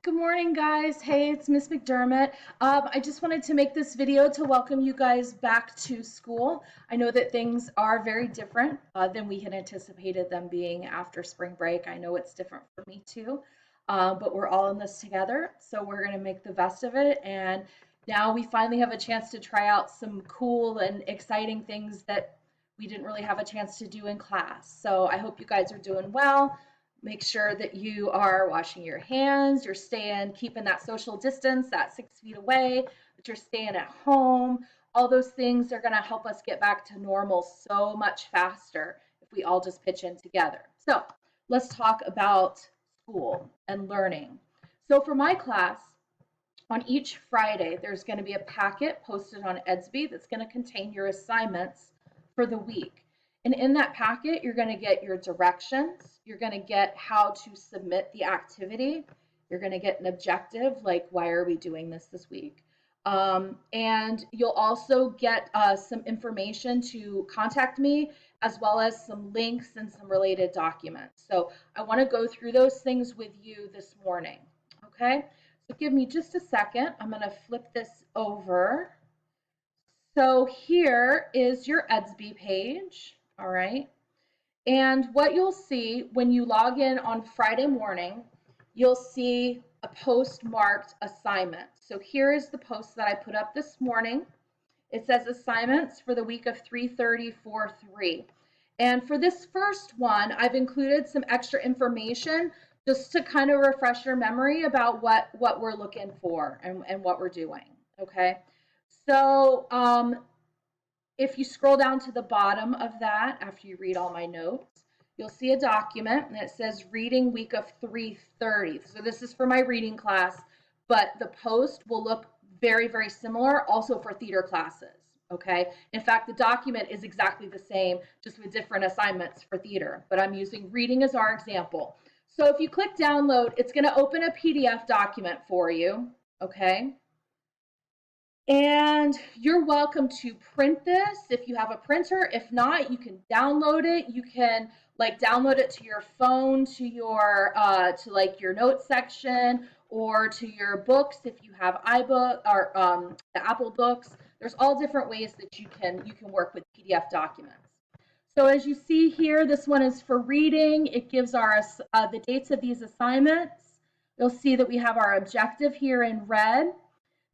Good morning, guys. Hey, it's Miss McDermott. I just wanted to make this video to welcome you guys back to school. I know that things are very different than we had anticipated them being after spring break. I know it's different for me too, but we're all in this together, so we're going to make the best of it. And now we finally have a chance to try out some cool and exciting things that we didn't really have a chance to do in class. So I hope you guys are doing well. Make sure that you are washing your hands, you're keeping that social distance, that 6 feet away, that you're staying at home. All those things are going to help us get back to normal so much faster if we all just pitch in together. So let's talk about school and learning. So for my class, on each Friday, there's going to be a packet posted on Edsby that's going to contain your assignments for the week. And in that packet, you're going to get your directions. You're going to get how to submit the activity. You're going to get an objective, like why are we doing this week? And you'll also get some information to contact me, as well as some links and some related documents. So I want to go through those things with you this morning. Okay, so give me just a second. I'm going to flip this over. So here is your Edsby page. All right. And what you'll see when you log in on Friday morning, you'll see a post marked assignment. So here is the post that I put up this morning. It says assignments for the week of 3/30/4/3. And for this first one, I've included some extra information just to kind of refresh your memory about what we're looking for and what we're doing. Okay. So if you scroll down to the bottom of that, after you read all my notes, you'll see a document and it says reading week of 3/30. So this is for my reading class, but the post will look very, very similar also for theater classes. Okay. In fact, the document is exactly the same, just with different assignments for theater, but I'm using reading as our example. So if you click download, it's going to open a PDF document for you. Okay. And you're welcome to print this if you have a printer. If not, you can download it. You can like download it to your phone, to your to like your notes section, or to your books if you have iBook or the Apple books. There's all different ways that you can work with PDF documents. So as you see here, this one is for reading. It gives our the dates of these assignments. You'll see that we have our objective here in red.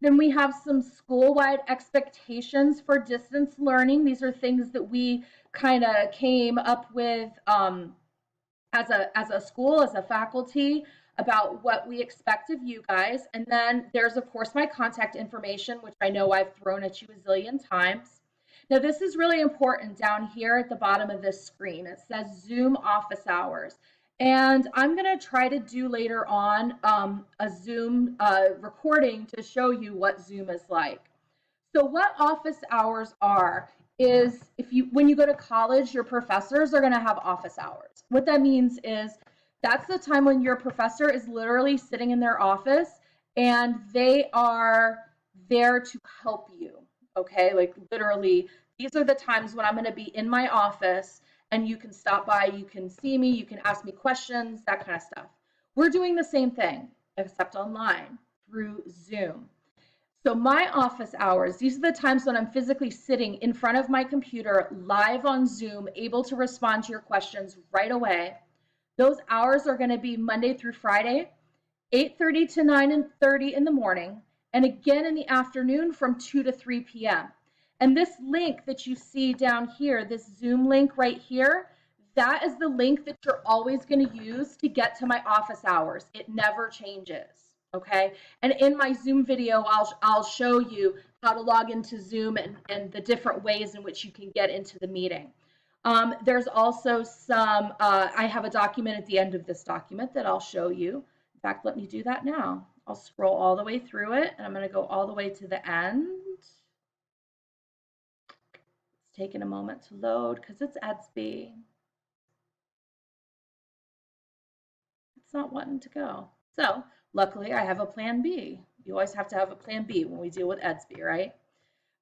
Then we have some school-wide expectations for distance learning. These are things that we kind of came up with as a school, as a faculty, about what we expect of you guys. And then there's, of course, my contact information, which I know I've thrown at you a zillion times. Now, this is really important down here at the bottom of this screen. It says Zoom office hours. And I'm going to try to do later on a Zoom recording to show you what Zoom is like. So what office hours are is when you go to college, your professors are going to have office hours. What that means is that's the time when your professor is literally sitting in their office and they are there to help you. Okay, like literally, these are the times when I'm going to be in my office and you can stop by, you can see me, you can ask me questions, that kind of stuff. We're doing the same thing, except online through Zoom. So my office hours, these are the times when I'm physically sitting in front of my computer live on Zoom, able to respond to your questions right away. Those hours are going to be Monday through Friday, 8:30 to 9:30 in the morning, and again in the afternoon from 2 to 3 p.m. And this link that you see down here, this Zoom link right here, that is the link that you're always going to use to get to my office hours. It never changes, okay? And in my Zoom video, I'll show you how to log into Zoom and the different ways in which you can get into the meeting. There's also some, I have a document at the end of this document that I'll show you. In fact, let me do that now. I'll scroll all the way through it, and I'm going to go all the way to the end. It's taking a moment to load because it's Edsby. It's not wanting to go. So luckily, I have a plan B. You always have to have a plan B when we deal with Edsby, right?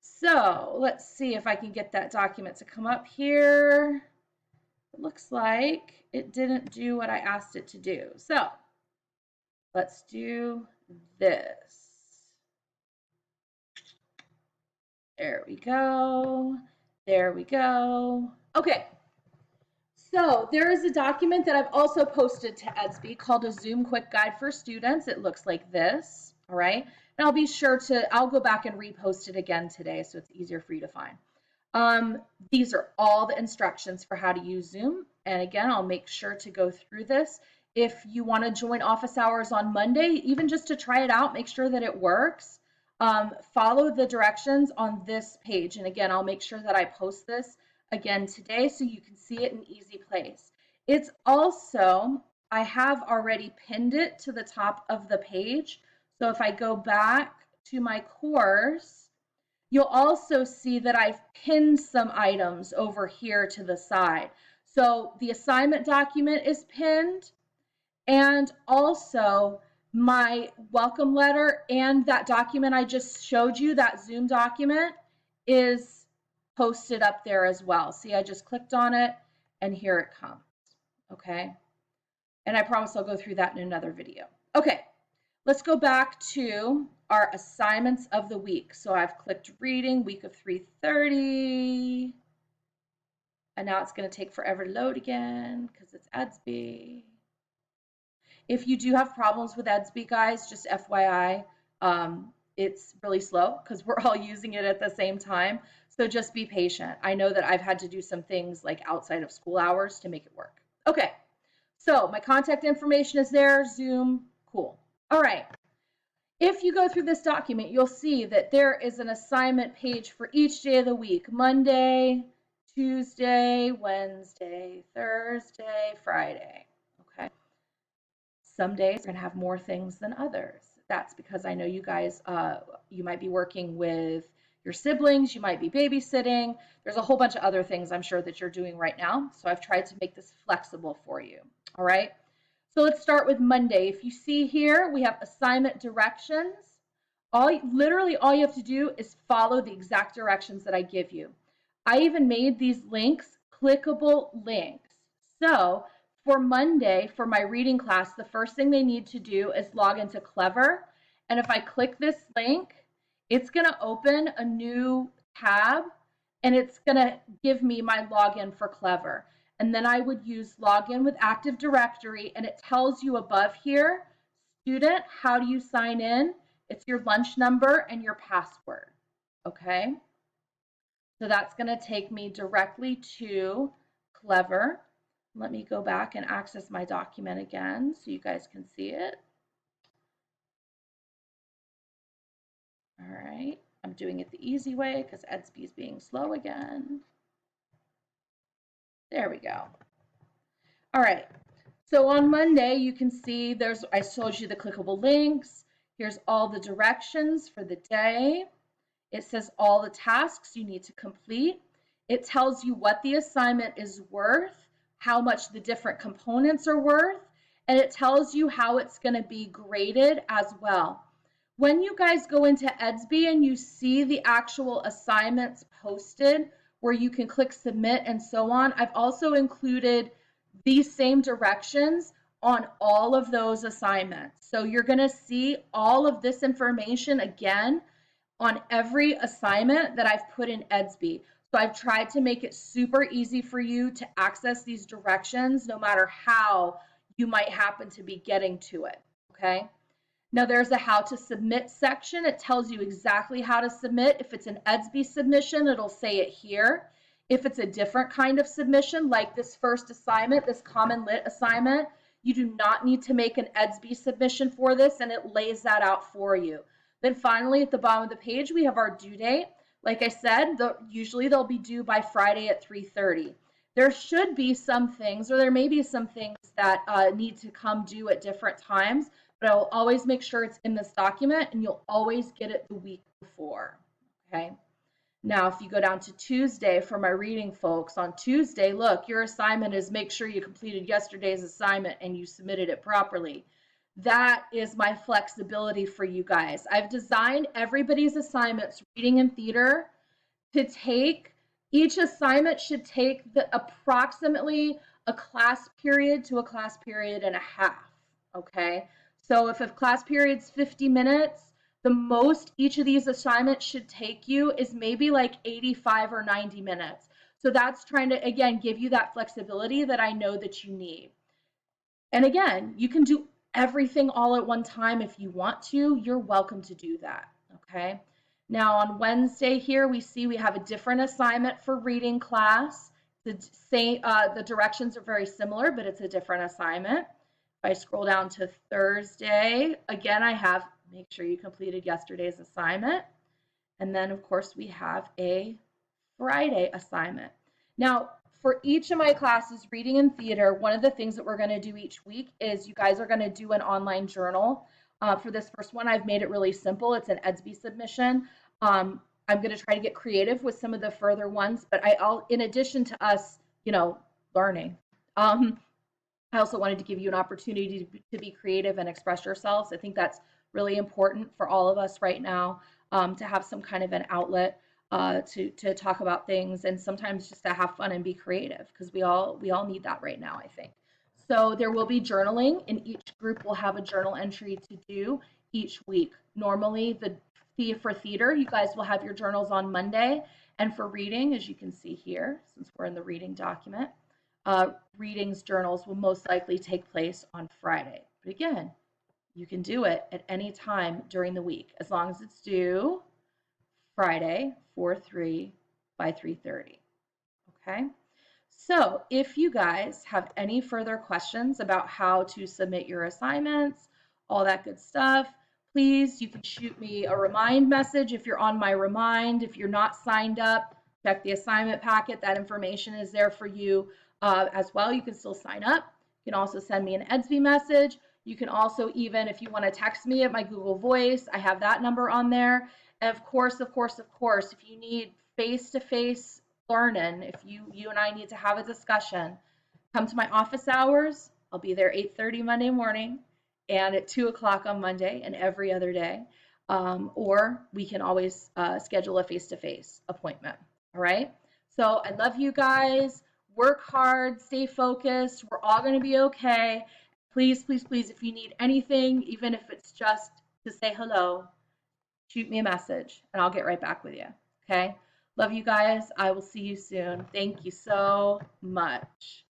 So let's see if I can get that document to come up here. It looks like it didn't do what I asked it to do. So Let's do this. There we go. There we go. Okay. So there is a document that I've also posted to EDSB called a Zoom Quick Guide for Students. It looks like this, all right? And I'll be sure to, I'll go back and repost it again today so it's easier for you to find. These are all the instructions for how to use Zoom. And again, I'll make sure to go through this. If you want to join office hours on Monday, even just to try it out, make sure that it works. Follow the directions on this page. And again, I'll make sure that I post this again today so you can see it in an easy place. It's also, I have already pinned it to the top of the page. So if I go back to my course, you'll also see that I've pinned some items over here to the side. So the assignment document is pinned, and also my welcome letter and that document I just showed you, that Zoom document, is posted up there as well. See, I just clicked on it and here it comes, okay? And I promise I'll go through that in another video. Okay, let's go back to our assignments of the week. So I've clicked reading, week of 330. And now it's going to take forever to load again because it's EDSB. If you do have problems with EDSB, guys, just FYI, it's really slow because we're all using it at the same time. So just be patient. I know that I've had to do some things like outside of school hours to make it work. Okay, so my contact information is there, Zoom, cool. All right. If you go through this document, you'll see that there is an assignment page for each day of the week: Monday, Tuesday, Wednesday, Thursday, Friday. Okay. Some days are going to have more things than others. That's because I know you guys, you might be working with your siblings, you might be babysitting. There's a whole bunch of other things I'm sure that you're doing right now. So I've tried to make this flexible for you. All right. So let's start with Monday. If you see here, we have assignment directions. Literally all you have to do is follow the exact directions that I give you. I even made these links clickable links. So for Monday, for my reading class, the first thing they need to do is log into Clever. And if I click this link, it's going to open a new tab and it's going to give me my login for Clever. And then I would use login with Active Directory, and it tells you above here, student, how do you sign in? It's your lunch number and your password, okay? So that's going to take me directly to Clever. Let me go back and access my document again so you guys can see it. All right, I'm doing it the easy way because EDSB is being slow again. There we go. All right, so on Monday, you can see I showed you the clickable links. Here's all the directions for the day. It says all the tasks you need to complete. It tells you what the assignment is worth, how much the different components are worth, and it tells you how it's going to be graded as well. When you guys go into EDSB and you see the actual assignments posted where you can click submit and so on, I've also included these same directions on all of those assignments. So you're going to see all of this information again on every assignment that I've put in EDSB. So I've tried to make it super easy for you to access these directions no matter how you might happen to be getting to it, okay? Now there's a how to submit section. It tells you exactly how to submit. If it's an EDSB submission, it'll say it here. If it's a different kind of submission, like this first assignment, this Common Lit assignment, you do not need to make an EDSB submission for this, and it lays that out for you. Then finally, at the bottom of the page, we have our due date. Like I said, usually they'll be due by Friday at 3:30. There should be some things, or there may be some things that need to come due at different times, but I will always make sure it's in this document, and you'll always get it the week before, okay? Now, if you go down to Tuesday for my reading folks, on Tuesday, look, your assignment is make sure you completed yesterday's assignment and you submitted it properly. That is my flexibility for you guys. I've designed everybody's assignments, reading and theater, to take, each assignment should take approximately a class period to a class period and a half, okay? So if a class period's 50 minutes, the most each of these assignments should take you is maybe like 85 or 90 minutes. So that's trying to, again, give you that flexibility that I know that you need. And again, you can do everything all at one time if you want to. You're welcome to do that. Okay. Now on Wednesday here, we see we have a different assignment for reading class. The directions are very similar, but it's a different assignment. If I scroll down to Thursday, again, I have make sure you completed yesterday's assignment. And then, of course, we have a Friday assignment. Now, for each of my classes, reading and theater, one of the things that we're going to do each week is you guys are going to do an online journal. For this first one, I've made it really simple. It's an EDSB submission. I'm going to try to get creative with some of the further ones, but I'll, in addition to us, learning, I also wanted to give you an opportunity to be creative and express yourselves. I think that's really important for all of us right now, to have some kind of an outlet, to talk about things, and sometimes just to have fun and be creative, because we all need that right now, I think. So there will be journaling, and each group will have a journal entry to do each week. Normally, for theater, you guys will have your journals on Monday, and for reading, as you can see here, since we're in the reading document, readings journals will most likely take place on Friday. But again, you can do it at any time during the week, as long as it's due Friday, 4/3 by 3:30. Okay. So if you guys have any further questions about how to submit your assignments, all that good stuff, please, you can shoot me a remind message if you're on my remind. If you're not signed up, check the assignment packet. That information is there for you as well. You can still sign up. You can also send me an EDSB message. You can also, even if you want to text me at my Google Voice, I have that number on there. And of course, if you need face-to-face learning, if you and I need to have a discussion, come to my office hours. I'll be there 8:30 Monday morning and at 2 o'clock on Monday and every other day. Or we can always schedule a face-to-face appointment. All right. So I love you guys. Work hard, stay focused. We're all going to be okay. Please, please, please, if you need anything, even if it's just to say hello, shoot me a message and I'll get right back with you. Okay. Love you guys. I will see you soon. Thank you so much.